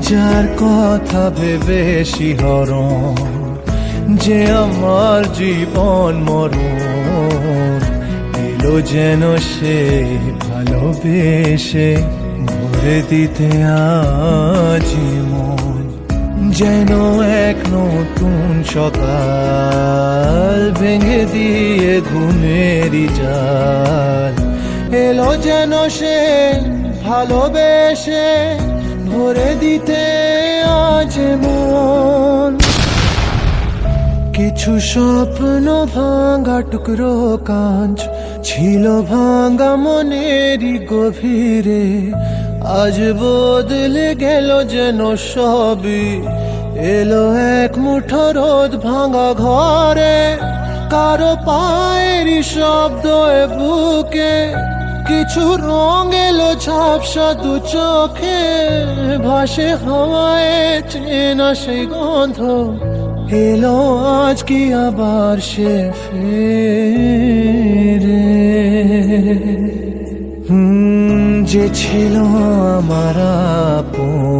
যার কথা ভেবে শিহরণ, যে আমার জীবন মরণ, এলো যেন সে ভালোবেসে ভরে দিতে আজি মন। যেন এক নতুন সকাল ভেঙে দিয়ে ঘুমেরই জাল, এলো যেন সে ভালোবেসে ভরে দিতে আজ মন। কিছু স্বপ্ন ভাঙা টুকরো কাঁচ ছিল ভাঙা মনেরই গভীরে, আজ বদলে গেল যেন সবই, এলো এক মুঠো রোদ ভাঙা ঘরে। কারো পায়েরই শব্দ এ বুকে, কিছু রং এলো ঝাপসা দু চোখে, ভাসে হাওয়ায় চেনা সেই গন্ধ, এলো আজ কি আবার সে ফিরে। যে ছিল আমার আপন।